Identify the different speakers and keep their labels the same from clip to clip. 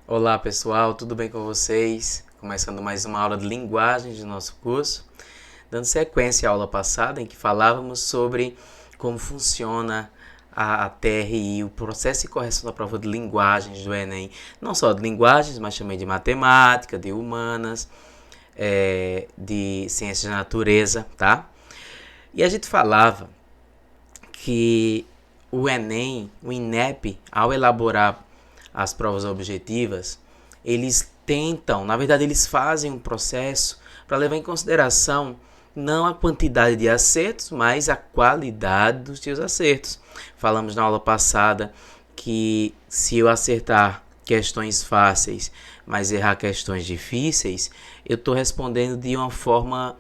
Speaker 1: Olá pessoal, tudo bem com vocês? Começando mais uma aula de linguagem de nosso curso, dando sequência à aula passada em que falávamos sobre como funciona a TRI, o processo de correção da prova de linguagens do Enem, não só de linguagens, mas também de matemática, de humanas, de ciências da natureza, tá? E a gente falava que o Enem, o INEP, ao elaborar as provas objetivas, eles tentam, na verdade eles fazem um processo para levar em consideração não a quantidade de acertos, mas a qualidade dos seus acertos. Falamos na aula passada que se eu acertar questões fáceis, mas errar questões difíceis, eu estou respondendo de uma forma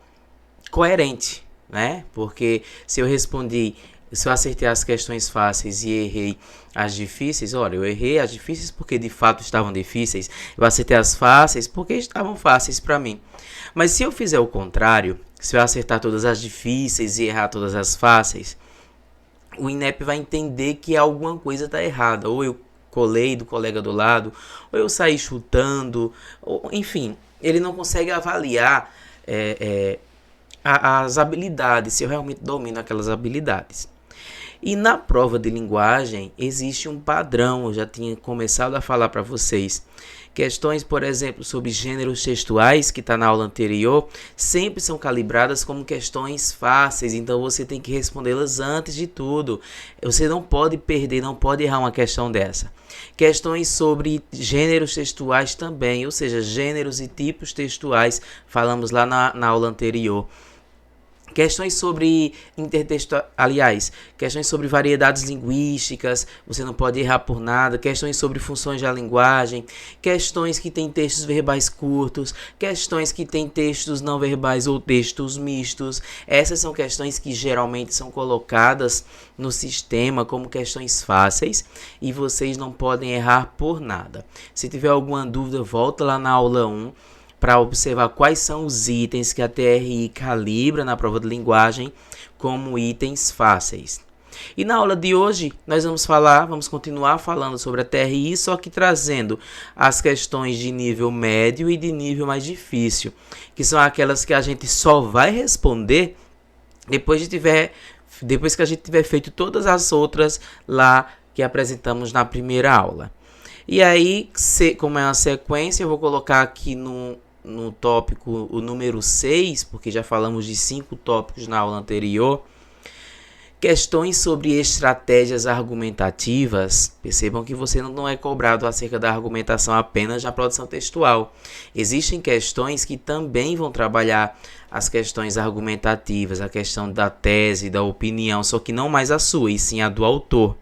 Speaker 1: coerente, né? Porque se eu acertei as questões fáceis e errei as difíceis, olha, eu errei as difíceis porque de fato estavam difíceis, eu acertei as fáceis porque estavam fáceis para mim. Mas se eu fizer o contrário, se eu acertar todas as difíceis e errar todas as fáceis, o INEP vai entender que alguma coisa está errada, ou eu colei do colega do lado, ou eu saí chutando, ou, enfim, ele não consegue avaliar as habilidades, se eu realmente domino aquelas habilidades. E na prova de linguagem existe um padrão, eu já tinha começado a falar para vocês. Questões, por exemplo, sobre gêneros textuais, que está na aula anterior, sempre são calibradas como questões fáceis, então você tem que respondê-las antes de tudo. Você não pode perder, não pode errar uma questão dessa. Questões sobre gêneros textuais também, ou seja, gêneros e tipos textuais, falamos lá na aula anterior. Questões sobre questões sobre variedades linguísticas, você não pode errar por nada. Questões sobre funções da linguagem, questões que têm textos verbais curtos, questões que têm textos não verbais ou textos mistos. Essas são questões que geralmente são colocadas no sistema como questões fáceis e vocês não podem errar por nada. Se tiver alguma dúvida, volta lá na aula 1. Para observar quais são os itens que a TRI calibra na prova de linguagem como itens fáceis. E na aula de hoje nós vamos continuar falando sobre a TRI, só que trazendo as questões de nível médio e de nível mais difícil, que são aquelas que a gente só vai responder depois que a gente tiver feito todas as outras lá que apresentamos na primeira aula. E aí, como é uma sequência, eu vou colocar aqui no tópico o número 6, porque já falamos de 5 tópicos na aula anterior. Questões sobre estratégias argumentativas. Percebam que você não é cobrado acerca da argumentação apenas na produção textual. Existem questões que também vão trabalhar as questões argumentativas, a questão da tese, da opinião, só que não mais a sua, e sim a do autor.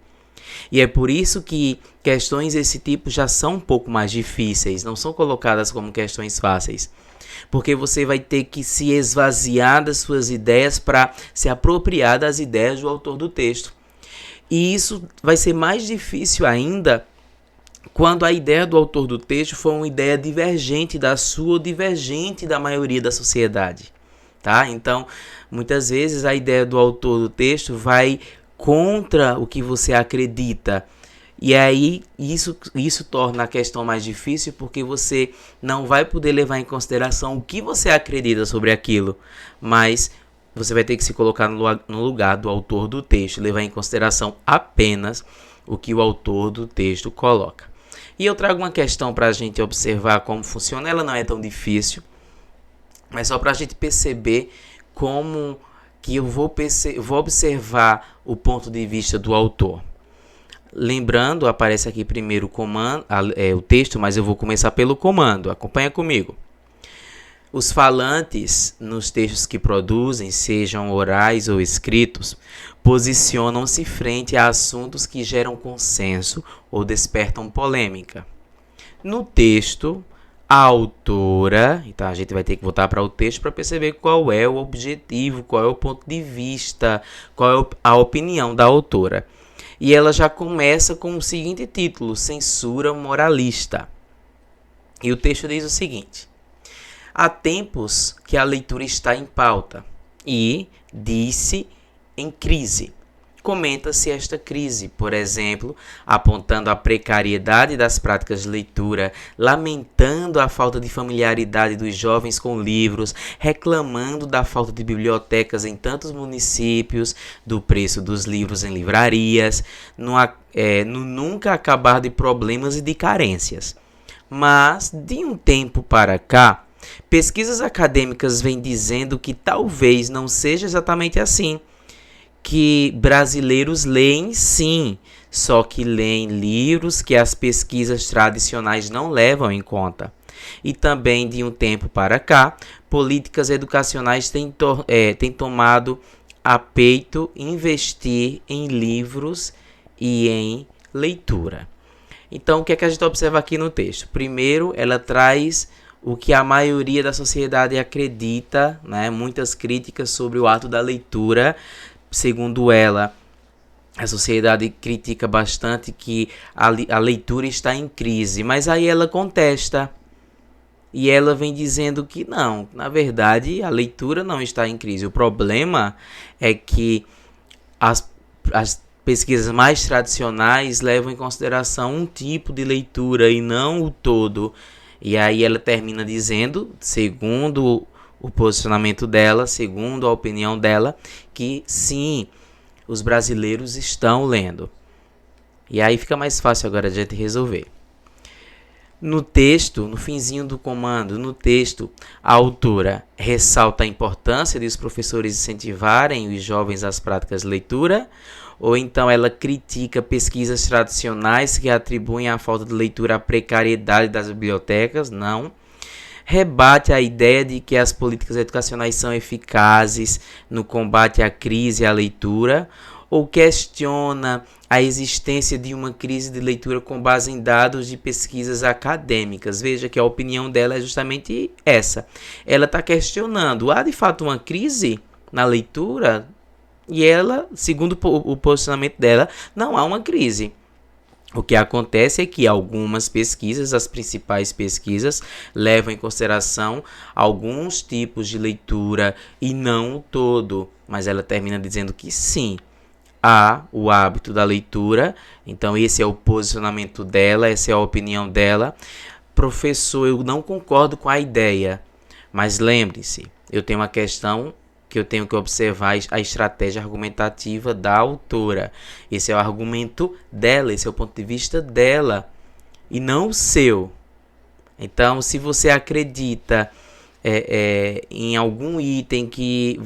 Speaker 1: E é por isso que questões desse tipo já são um pouco mais difíceis, não são colocadas como questões fáceis. Porque você vai ter que se esvaziar das suas ideias para se apropriar das ideias do autor do texto. E isso vai ser mais difícil ainda quando a ideia do autor do texto for uma ideia divergente da sua ou divergente da maioria da sociedade. Tá? Então, muitas vezes a ideia do autor do texto vai contra o que você acredita. E aí isso torna a questão mais difícil, porque você não vai poder levar em consideração o que você acredita sobre aquilo, mas você vai ter que se colocar no lugar do autor do texto, levar em consideração apenas o que o autor do texto coloca. E eu trago uma questão para a gente observar como funciona. Ela não é tão difícil, mas só para a gente perceber como que eu vou observar o ponto de vista do autor. Lembrando, aparece aqui primeiro o texto, mas eu vou começar pelo comando. Acompanha comigo. Os falantes, nos textos que produzem, sejam orais ou escritos, posicionam-se frente a assuntos que geram consenso ou despertam polêmica. No texto, a autora, então a gente vai ter que voltar para o texto para perceber qual é o objetivo, qual é o ponto de vista, qual é a opinião da autora. E ela já começa com o seguinte título: Censura Moralista. E o texto diz o seguinte: há tempos que a leitura está em pauta e, disse, em crise. Comenta-se esta crise, por exemplo, apontando a precariedade das práticas de leitura, lamentando a falta de familiaridade dos jovens com livros, reclamando da falta de bibliotecas em tantos municípios, do preço dos livros em livrarias, no nunca acabar de problemas e de carências. Mas, de um tempo para cá, pesquisas acadêmicas vêm dizendo que talvez não seja exatamente assim, que brasileiros leem sim, só que leem livros que as pesquisas tradicionais não levam em conta. E também, de um tempo para cá, políticas educacionais têm tomado a peito investir em livros e em leitura. Então, o que é que a gente observa aqui no texto? Primeiro, ela traz o que a maioria da sociedade acredita, né? Muitas críticas sobre o ato da leitura. Segundo ela, a sociedade critica bastante que a leitura está em crise, mas aí ela contesta. E ela vem dizendo que não, na verdade, a leitura não está em crise. O problema é que as pesquisas mais tradicionais levam em consideração um tipo de leitura e não o todo. E aí ela termina dizendo, segundo o posicionamento dela, segundo a opinião dela, que sim, os brasileiros estão lendo. E aí fica mais fácil agora de a gente resolver. No texto, no finzinho do comando, no texto, a autora ressalta a importância de os professores incentivarem os jovens às práticas de leitura, ou então ela critica pesquisas tradicionais que atribuem a falta de leitura à precariedade das bibliotecas? Não. Rebate a ideia de que as políticas educacionais são eficazes no combate à crise e à leitura, ou questiona a existência de uma crise de leitura com base em dados de pesquisas acadêmicas. Veja que a opinião dela é justamente essa. Ela está questionando, há de fato uma crise na leitura? E ela, segundo o posicionamento dela, não há uma crise. O que acontece é que algumas pesquisas, as principais pesquisas, levam em consideração alguns tipos de leitura e não o todo. Mas ela termina dizendo que sim, há o hábito da leitura. Então esse é o posicionamento dela, essa é a opinião dela. Professor, eu não concordo com a ideia, mas lembre-se, eu tenho uma questão que eu tenho que observar a estratégia argumentativa da autora. Esse é o argumento dela, esse é o ponto de vista dela e não o seu. Então, se você acredita em algum item que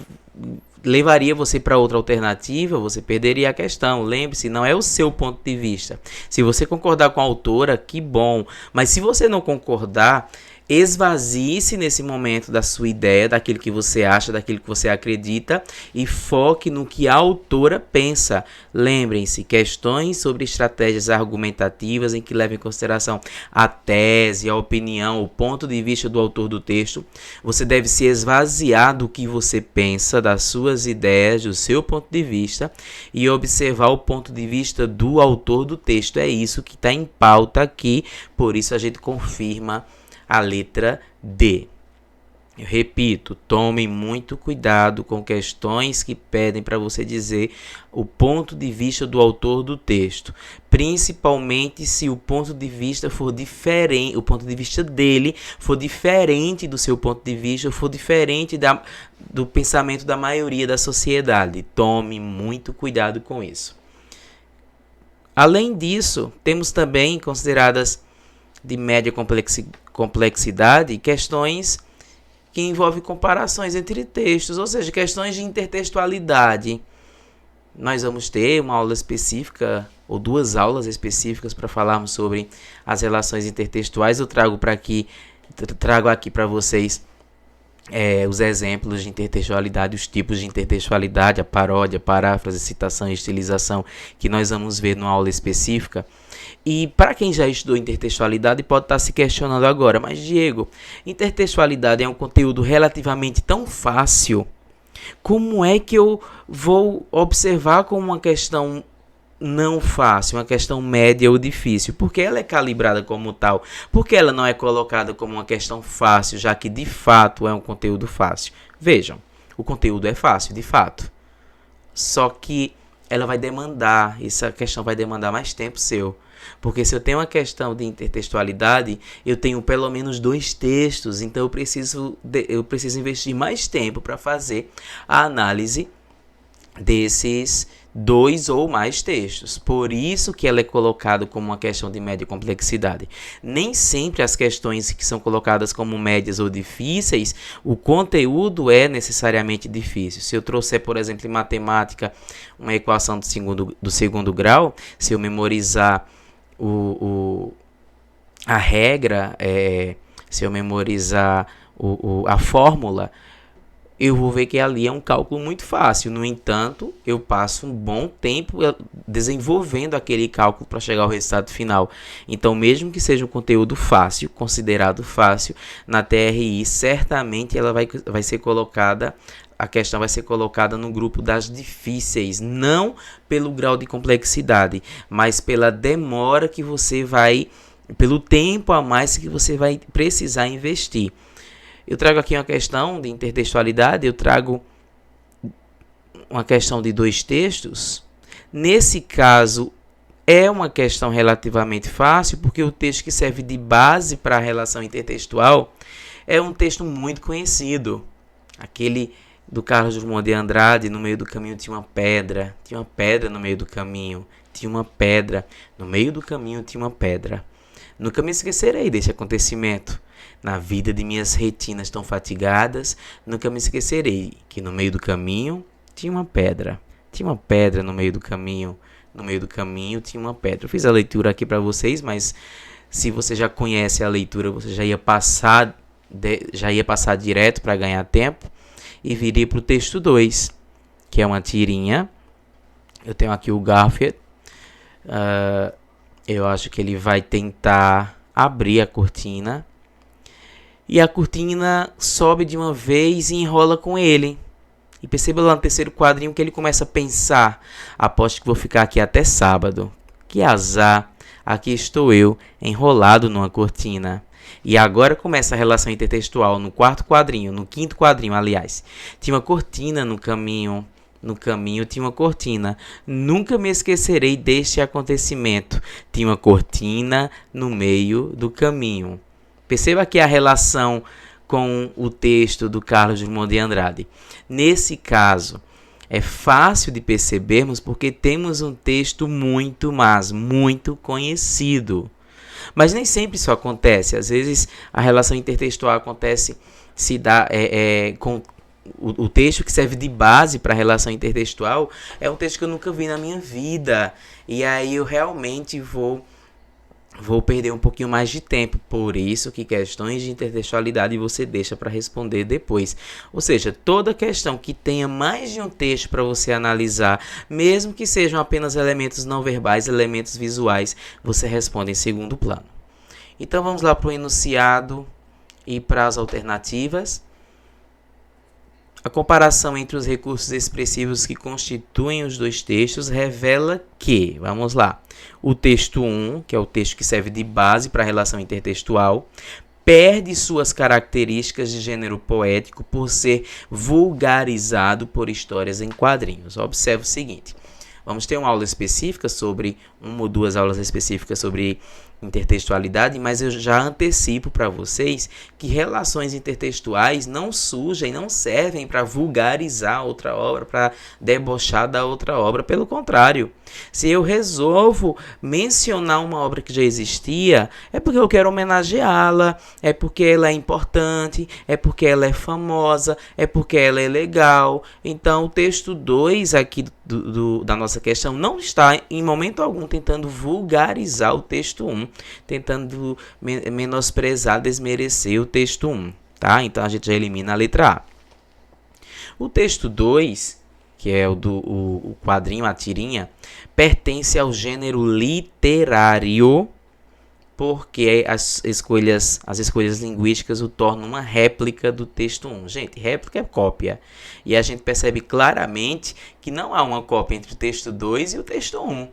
Speaker 1: levaria você para outra alternativa, você perderia a questão. Lembre-se, não é o seu ponto de vista. Se você concordar com a autora, que bom. Mas se você não concordar, esvazie-se nesse momento da sua ideia, daquilo que você acha, daquilo que você acredita e foque no que a autora pensa. Lembrem-se, questões sobre estratégias argumentativas em que levem em consideração a tese, a opinião, o ponto de vista do autor do texto. Você deve se esvaziar do que você pensa, das suas ideias, do seu ponto de vista e observar o ponto de vista do autor do texto. É isso que está em pauta aqui, por isso a gente confirma a letra D. Eu repito, tomem muito cuidado com questões que pedem para você dizer o ponto de vista do autor do texto, principalmente se o ponto de vista for diferente, o ponto de vista dele for diferente do seu ponto de vista, for diferente do pensamento da maioria da sociedade. Tome muito cuidado com isso. Além disso, temos também consideradas de média complexidade, questões que envolvem comparações entre textos, ou seja, questões de intertextualidade. Nós vamos ter uma aula específica, ou 2 aulas específicas para falarmos sobre as relações intertextuais. Eu trago aqui para vocês os exemplos de intertextualidade, os tipos de intertextualidade, a paródia, paráfrase, citação e estilização, que nós vamos ver numa aula específica. E para quem já estudou intertextualidade pode estar se questionando agora, mas Diego, intertextualidade é um conteúdo relativamente tão fácil, como é que eu vou observar como uma questão não fácil, uma questão média ou difícil? Porque ela é calibrada como tal? Porque ela não é colocada como uma questão fácil, já que de fato é um conteúdo fácil? Vejam, o conteúdo é fácil, de fato. Só que ela vai demandar, essa questão vai demandar mais tempo seu. Porque se eu tenho uma questão de intertextualidade, eu tenho pelo menos 2 textos, então eu preciso investir mais tempo para fazer a análise desses 2 ou mais textos. Por isso que ela é colocada como uma questão de média complexidade. Nem sempre as questões que são colocadas como médias ou difíceis, o conteúdo é necessariamente difícil. Se eu trouxer, por exemplo, em matemática, uma equação do segundo grau, se eu memorizar a regra, se eu memorizar a fórmula, eu vou ver que ali é um cálculo muito fácil. No entanto, eu passo um bom tempo desenvolvendo aquele cálculo para chegar ao resultado final. Então, mesmo que seja um conteúdo fácil, considerado fácil, na TRI, certamente ela vai ser colocada, a questão vai ser colocada no grupo das difíceis, não pelo grau de complexidade, mas pela demora que você vai, pelo tempo a mais que você vai precisar investir. Eu trago aqui uma questão de intertextualidade, eu trago uma questão de 2 textos. Nesse caso, é uma questão relativamente fácil, porque o texto que serve de base para a relação intertextual é um texto muito conhecido. Aquele do Carlos Drummond de Andrade, no meio do caminho tinha uma pedra no meio do caminho, tinha uma pedra, no meio do caminho tinha uma pedra. Nunca me esquecerei desse acontecimento. Na vida de minhas retinas tão fatigadas, nunca me esquecerei que no meio do caminho tinha uma pedra. Tinha uma pedra no meio do caminho. No meio do caminho tinha uma pedra. Eu fiz a leitura aqui para vocês, mas se você já conhece a leitura, você já ia passar direto para ganhar tempo e viria para o texto 2, que é uma tirinha. Eu tenho aqui o Garfield. Eu acho que ele vai tentar abrir a cortina. E a cortina sobe de uma vez e enrola com ele. E perceba lá no terceiro quadrinho que ele começa a pensar: aposto que vou ficar aqui até sábado. Que azar, aqui estou eu, enrolado numa cortina. E agora começa a relação intertextual no 4º quadrinho, no 5º quadrinho, aliás. Tinha uma cortina no caminho. No caminho tinha uma cortina. Nunca me esquecerei deste acontecimento. Tinha uma cortina no meio do caminho. Perceba aqui a relação com o texto do Carlos Drummond de Andrade. Nesse caso, é fácil de percebermos porque temos um texto muito conhecido. Mas nem sempre isso acontece. Às vezes, a relação intertextual com o texto que serve de base para a relação intertextual é um texto que eu nunca vi na minha vida. E aí eu realmente vou perder um pouquinho mais de tempo. Por isso que questões de intertextualidade você deixa para responder depois. Ou seja, toda questão que tenha mais de um texto para você analisar, mesmo que sejam apenas elementos não verbais, elementos visuais, você responde em segundo plano. Então vamos lá para o enunciado e para as alternativas. A comparação entre os recursos expressivos que constituem os 2 textos revela que, vamos lá, o texto 1, que é o texto que serve de base para a relação intertextual, perde suas características de gênero poético por ser vulgarizado por histórias em quadrinhos. Observe o seguinte: vamos ter uma aula específica sobre, 1 ou 2 aulas específicas sobre intertextualidade, mas eu já antecipo para vocês que relações intertextuais não surgem, não servem para vulgarizar outra obra, para debochar da outra obra. Pelo contrário, se eu resolvo mencionar uma obra que já existia, é porque eu quero homenageá-la, é porque ela é importante, é porque ela é famosa, é porque ela é legal. Então, o texto 2 aqui da nossa questão não está em momento algum tentando vulgarizar o texto 1, tentando menosprezar, desmerecer o texto 1, tá? Então a gente já elimina a letra A. O texto 2, que é o quadrinho, a tirinha, pertence ao gênero literário, porque as escolhas linguísticas o tornam uma réplica do texto 1. Gente, réplica é cópia. E a gente percebe claramente que não há uma cópia entre o texto 2 e o texto 1.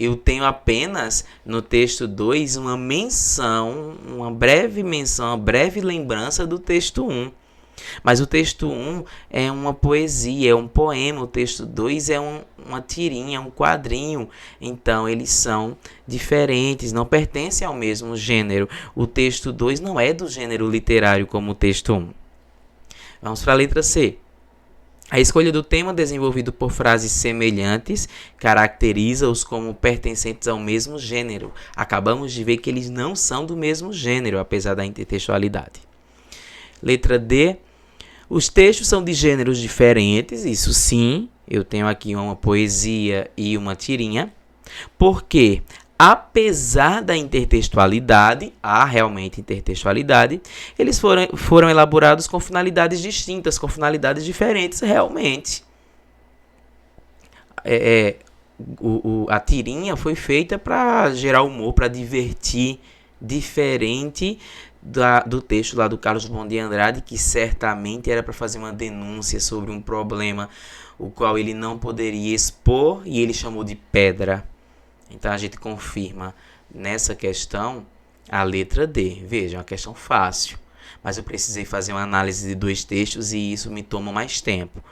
Speaker 1: eu tenho apenas no texto 2 uma menção, uma breve menção, uma breve lembrança do texto 1. Mas o texto 1 é uma poesia, é um poema, o texto 2 é uma tirinha, um quadrinho. Então, eles são diferentes, não pertencem ao mesmo gênero. O texto 2 não é do gênero literário como o texto 1. Vamos para a letra C. A escolha do tema desenvolvido por frases semelhantes caracteriza-os como pertencentes ao mesmo gênero. Acabamos de ver que eles não são do mesmo gênero, apesar da intertextualidade. Letra D. Os textos são de gêneros diferentes, isso sim. Eu tenho aqui uma poesia e uma tirinha. Porque, apesar da intertextualidade, há realmente intertextualidade, eles foram elaborados com finalidades distintas, com finalidades diferentes, realmente. A tirinha foi feita para gerar humor, para divertir, diferente do texto lá do Carlos Drummond de Andrade, que certamente era para fazer uma denúncia sobre um problema o qual ele não poderia expor e ele chamou de pedra. Então a gente confirma nessa questão a letra D. Veja, é uma questão fácil, mas eu precisei fazer uma análise de 2 textos e isso me toma mais tempo.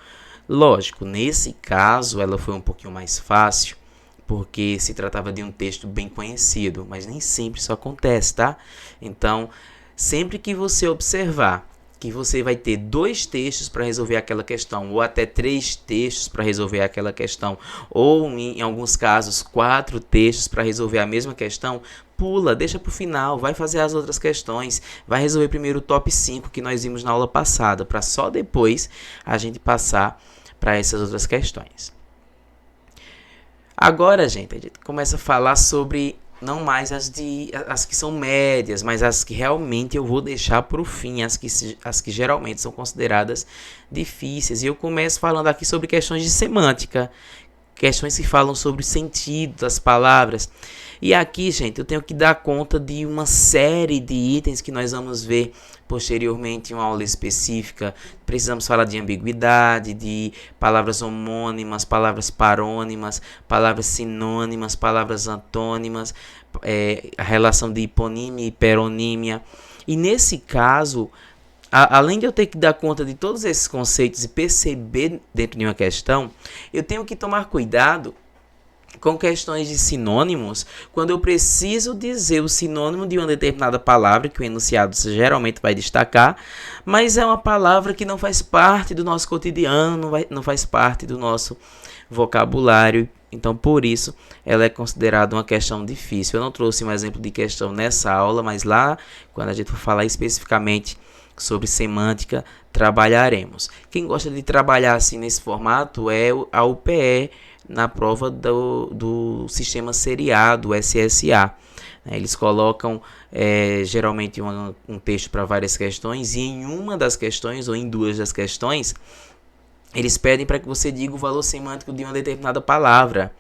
Speaker 1: Lógico, nesse caso ela foi um pouquinho mais fácil, porque se tratava de um texto bem conhecido, mas nem sempre isso acontece, tá? Então, sempre que você observar que você vai ter 2 textos para resolver aquela questão, ou até 3 textos para resolver aquela questão, ou em alguns casos 4 textos para resolver a mesma questão, pula, deixa para o final, vai fazer as outras questões, vai resolver primeiro o top 5 que nós vimos na aula passada, para só depois a gente passar para essas outras questões. Agora, gente, a gente começa a falar sobre não mais as que são médias, mas as que realmente eu vou deixar para o fim, as que geralmente são consideradas difíceis. E eu começo falando aqui sobre questões de semântica, questões que falam sobre o sentido das palavras. E aqui, gente, eu tenho que dar conta de uma série de itens que nós vamos ver posteriormente em uma aula específica. Precisamos falar de ambiguidade, de palavras homônimas, palavras parônimas, palavras sinônimas, palavras antônimas, a relação de hiponímia e hiperonímia. E nesse caso, além de eu ter que dar conta de todos esses conceitos e perceber dentro de uma questão, eu tenho que tomar cuidado com questões de sinônimos, quando eu preciso dizer o sinônimo de uma determinada palavra, que o enunciado geralmente vai destacar, mas é uma palavra que não faz parte do nosso cotidiano, não faz parte do nosso vocabulário. Então, por isso, ela é considerada uma questão difícil. Eu não trouxe um exemplo de questão nessa aula, mas lá, quando a gente for falar especificamente sobre semântica, trabalharemos. Quem gosta de trabalhar assim nesse formato é a UPE, na prova do sistema seriado, SSA. Eles colocam geralmente um texto para várias questões, e em uma das questões, ou em 2 das questões, eles pedem para que você diga o valor semântico de uma determinada palavra.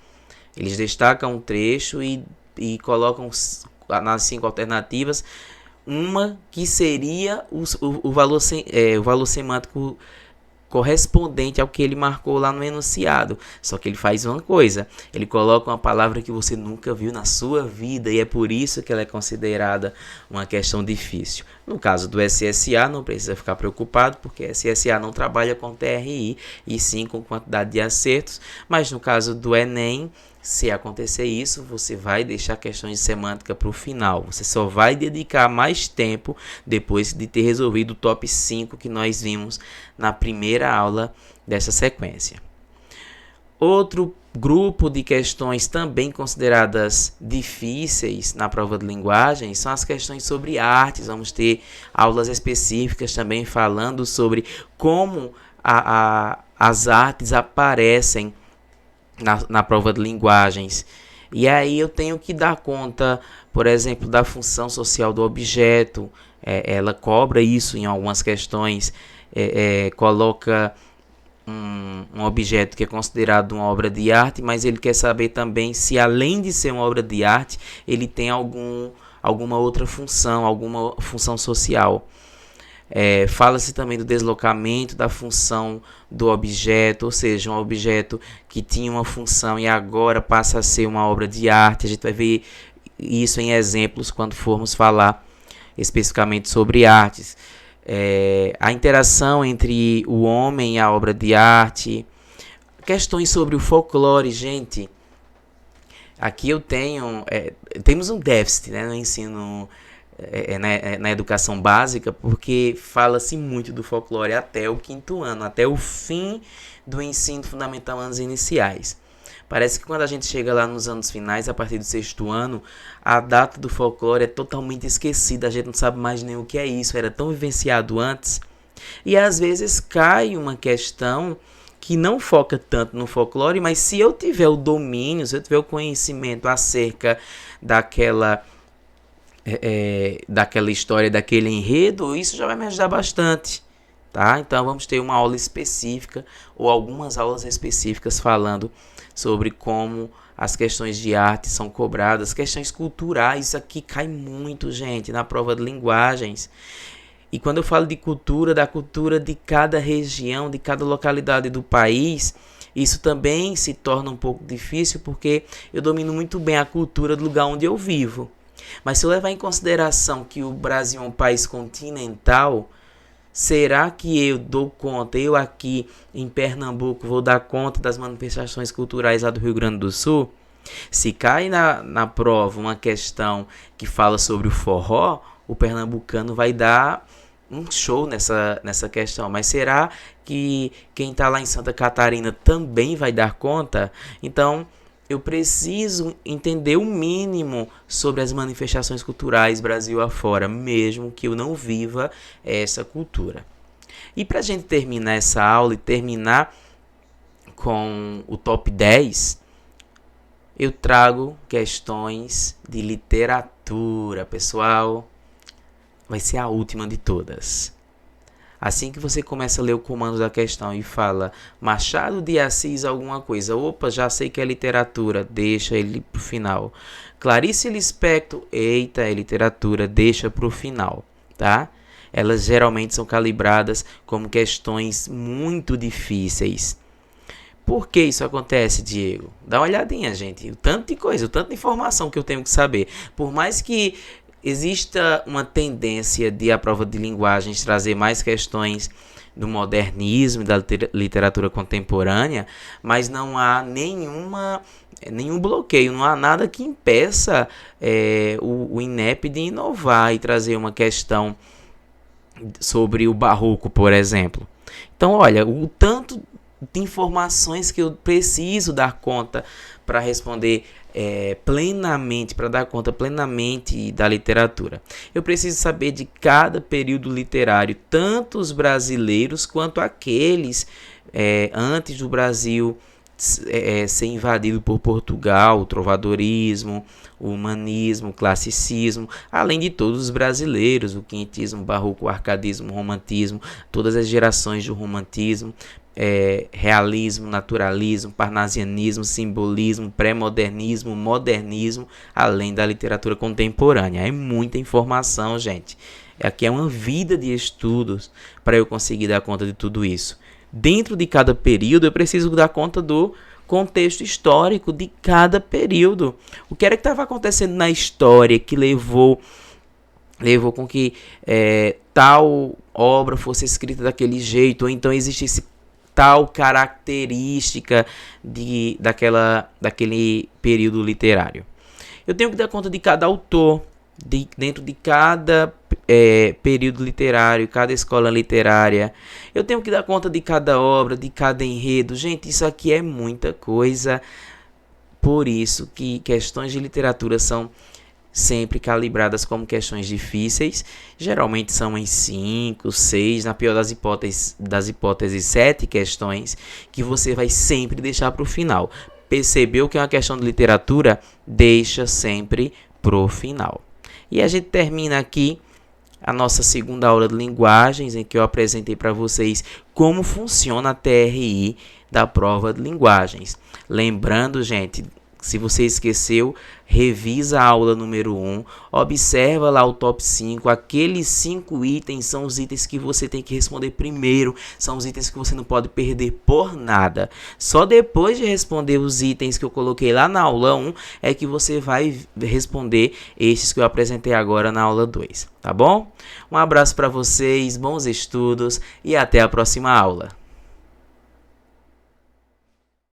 Speaker 1: Eles destacam um trecho e colocam nas 5 alternativas uma que seria o valor semântico correspondente ao que ele marcou lá no enunciado. Só que ele faz uma coisa, ele coloca uma palavra que você nunca viu na sua vida, e é por isso que ela é considerada uma questão difícil. No caso do SSA, não precisa ficar preocupado, porque SSA não trabalha com TRI, e sim com quantidade de acertos, mas no caso do Enem, se acontecer isso, você vai deixar questões de semântica para o final. Você só vai dedicar mais tempo depois de ter resolvido o top 5 que nós vimos na primeira aula dessa sequência. Outro grupo de questões também consideradas difíceis na prova de linguagem são as questões sobre artes. Vamos ter aulas específicas também falando sobre como as artes aparecem na prova de linguagens. E aí eu tenho que dar conta, por exemplo, da função social do objeto. Ela cobra isso em algumas questões, coloca um objeto que é considerado uma obra de arte, mas ele quer saber também se, além de ser uma obra de arte, ele tem alguma outra função, alguma função social. Fala-se também do deslocamento da função do objeto, ou seja, um objeto que tinha uma função e agora passa a ser uma obra de arte. A gente vai ver isso em exemplos quando formos falar especificamente sobre artes. A interação entre o homem e a obra de arte, questões sobre o folclore, gente. Aqui temos um déficit, né, no ensino, na educação básica, porque fala-se muito do folclore até o 5º ano, até o fim do ensino fundamental, anos iniciais. Parece que quando a gente chega lá nos anos finais, a partir do 6º ano, a data do folclore é totalmente esquecida, a gente não sabe mais nem o que é isso, era tão vivenciado antes. E às vezes cai uma questão que não foca tanto no folclore, mas se eu tiver o domínio, se eu tiver o conhecimento acerca daquela história, daquele enredo, isso já vai me ajudar bastante, tá? Então vamos ter uma aula específica ou algumas aulas específicas falando sobre como as questões de arte são cobradas, questões culturais. Isso aqui cai muito, gente, na prova de linguagens. E quando eu falo de cultura, da cultura de cada região, de cada localidade do país, isso também se torna um pouco difícil, porque eu domino muito bem a cultura do lugar onde eu vivo. Mas se eu levar em consideração que o Brasil é um país continental, será que eu dou conta, eu aqui em Pernambuco, vou dar conta das manifestações culturais lá do Rio Grande do Sul? Se cai na prova uma questão que fala sobre o forró, o pernambucano vai dar um show nessa questão. Mas será que quem está lá em Santa Catarina também vai dar conta? Então, eu preciso entender o mínimo sobre as manifestações culturais Brasil afora, mesmo que eu não viva essa cultura. E para a gente terminar essa aula e terminar com o top 10, eu trago questões de literatura, pessoal. Vai ser a última de todas. Assim que você começa a ler o comando da questão e fala Machado de Assis alguma coisa, opa, já sei que é literatura, deixa ele pro final. Clarice Lispector, eita, é literatura, deixa pro final, tá? Elas geralmente são calibradas como questões muito difíceis. Por que isso acontece, Diego? Dá uma olhadinha, gente. O tanto de coisa, o tanto de informação que eu tenho que saber. Por mais que exista uma tendência de a prova de linguagens trazer mais questões do modernismo e da literatura contemporânea, mas não há nenhum bloqueio, não há nada que impeça o INEP de inovar e trazer uma questão sobre o barroco, por exemplo. Então, olha, o tanto de informações que eu preciso dar conta para responder plenamente, para dar conta plenamente da literatura. Eu preciso saber de cada período literário, tanto os brasileiros quanto aqueles antes do Brasil ser invadido por Portugal, o trovadorismo, o humanismo, o classicismo, além de todos os brasileiros, o quinhentismo, o barroco, o arcadismo, o romantismo, todas as gerações do romantismo, realismo, naturalismo, parnasianismo, simbolismo, pré-modernismo, modernismo, além da literatura contemporânea. É muita informação, gente. Aqui é uma vida de estudos para eu conseguir dar conta de tudo isso. Dentro de cada período, eu preciso dar conta do contexto histórico de cada período. O que era que estava acontecendo na história que levou com que tal obra fosse escrita daquele jeito, ou então existisse tal característica daquele período literário. Eu tenho que dar conta de cada autor, dentro de cada período literário, cada escola literária. Eu tenho que dar conta de cada obra, de cada enredo. Gente, isso aqui é muita coisa. Por isso que questões de literatura são sempre calibradas como questões difíceis. Geralmente são em 5, 6, na pior das hipóteses 7 questões que você vai sempre deixar para o final. Percebeu que é uma questão de literatura? Deixa sempre pro final. E a gente termina aqui a nossa segunda aula de linguagens, em que eu apresentei para vocês como funciona a TRI da prova de linguagens. Lembrando, gente, Se você esqueceu, revisa a aula número 1, observa lá o top 5, aqueles 5 itens são os itens que você tem que responder primeiro, são os itens que você não pode perder por nada. Só depois de responder os itens que eu coloquei lá na aula 1, é que você vai responder estes que eu apresentei agora na aula 2, tá bom? Um abraço para vocês, bons estudos e até a próxima aula.